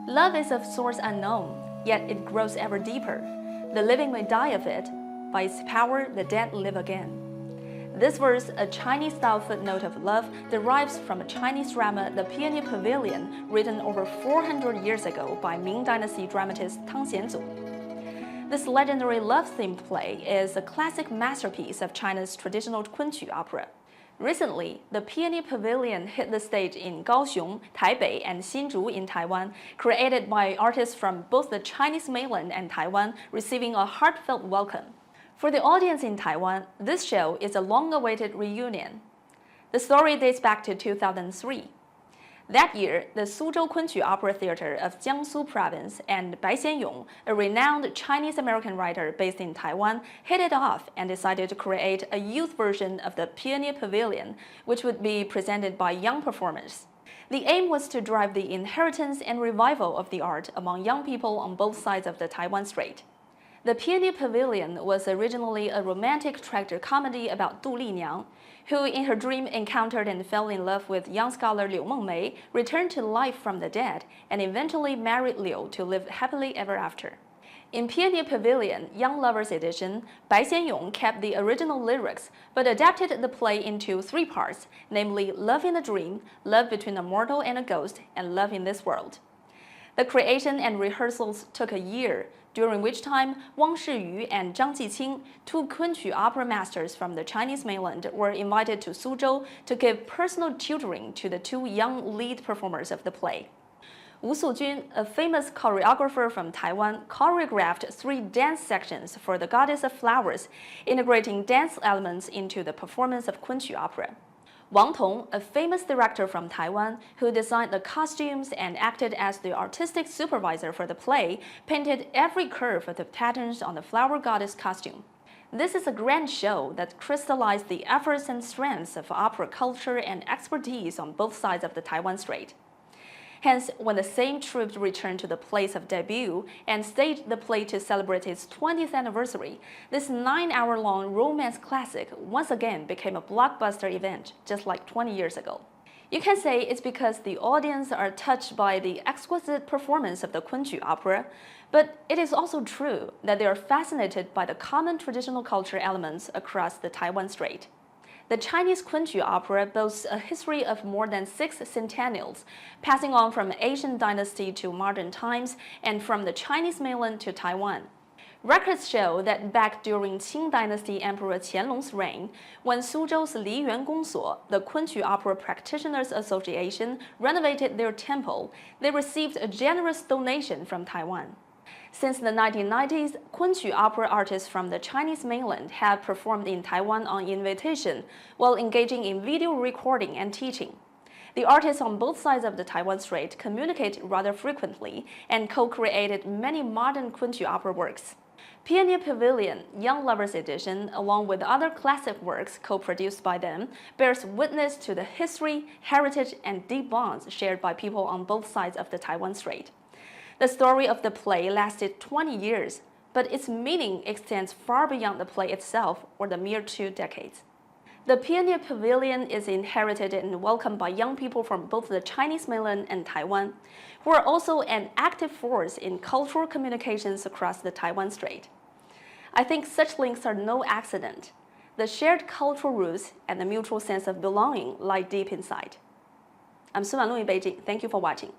Love is of source unknown, yet it grows ever deeper. The living may die of it, by its power the dead live again. This verse, a Chinese-style footnote of love, derives from a Chinese drama, The Peony Pavilion, written over 400 years ago by Ming Dynasty dramatist Tang Xianzu. This legendary love-themed play is a classic masterpiece of China's traditional kunqu opera. Recently, the Peony Pavilion hit the stage in Kaohsiung, Taipei, and Hsinchu in Taiwan, created by artists from both the Chinese mainland and Taiwan, receiving a heartfelt welcome. For the audience in Taiwan, this show is a long-awaited reunion. The story dates back to 2003. That year, the Suzhou Kunqu Opera Theater of Jiangsu Province and Bai Xianyong, a renowned Chinese-American writer based in Taiwan, hit it off and decided to create a youth version of the Peony Pavilion, which would be presented by young performers. The aim was to drive the inheritance and revival of the art among young people on both sides of the Taiwan Strait. The Peony Pavilion was originally a romantic tragedy comedy about Du Linyang, who in her dream encountered and fell in love with young scholar Liu Mengmei, returned to life from the dead, and eventually married Liu to live happily ever after. In Peony Pavilion, Young Lovers Edition, Bai Xianyong kept the original lyrics, but adapted the play into 3 parts, namely Love in a Dream, Love Between a Mortal and a Ghost, and Love in This World. The creation and rehearsals took a year, during which time Wang Shiyu and Zhang Jiqing, 2 kunqu opera masters from the Chinese mainland, were invited to Suzhou to give personal tutoring to the 2 young lead performers of the play. Wu Sujun, a famous choreographer from Taiwan, choreographed 3 dance sections for the Goddess of Flowers, integrating dance elements into the performance of kunqu opera. Wang Tong, a famous director from Taiwan who designed the costumes and acted as the artistic supervisor for the play, painted every curve of the patterns on the flower goddess costume. This is a grand show that crystallized the efforts and strengths of opera culture and expertise on both sides of the Taiwan Strait. Hence, when the same troupe returned to the place of debut and staged the play to celebrate its 20th anniversary, this 9-hour-long romance classic once again became a blockbuster event, just like 20 years ago. You can say it's because the audience are touched by the exquisite performance of the kunqu opera, but it is also true that they are fascinated by the common traditional culture elements across the Taiwan Strait. The Chinese kunqu opera boasts a history of more than 6 centennials, passing on from ancient dynasty to modern times and from the Chinese mainland to Taiwan. Records show that back during Qing Dynasty Emperor Qianlong's reign, when Suzhou's Liyuan Gongsuo, the Kunqu Opera Practitioners Association, renovated their temple, they received a generous donation from Taiwan. Since the 1990s, kunqu opera artists from the Chinese mainland have performed in Taiwan on invitation while engaging in video recording and teaching. The artists on both sides of the Taiwan Strait communicate rather frequently and co-created many modern kunqu opera works. Peony Pavilion, Young Lovers Edition, along with other classic works co-produced by them, bears witness to the history, heritage, and deep bonds shared by people on both sides of the Taiwan Strait. The story of the play lasted 20 years, but its meaning extends far beyond the play itself or the mere 2 decades. The Peony Pavilion is inherited and welcomed by young people from both the Chinese mainland and Taiwan, who are also an active force in cultural communications across the Taiwan Strait. I think such links are no accident. The shared cultural roots and the mutual sense of belonging lie deep inside. I'm Sun Wanlu in Beijing. Thank you for watching.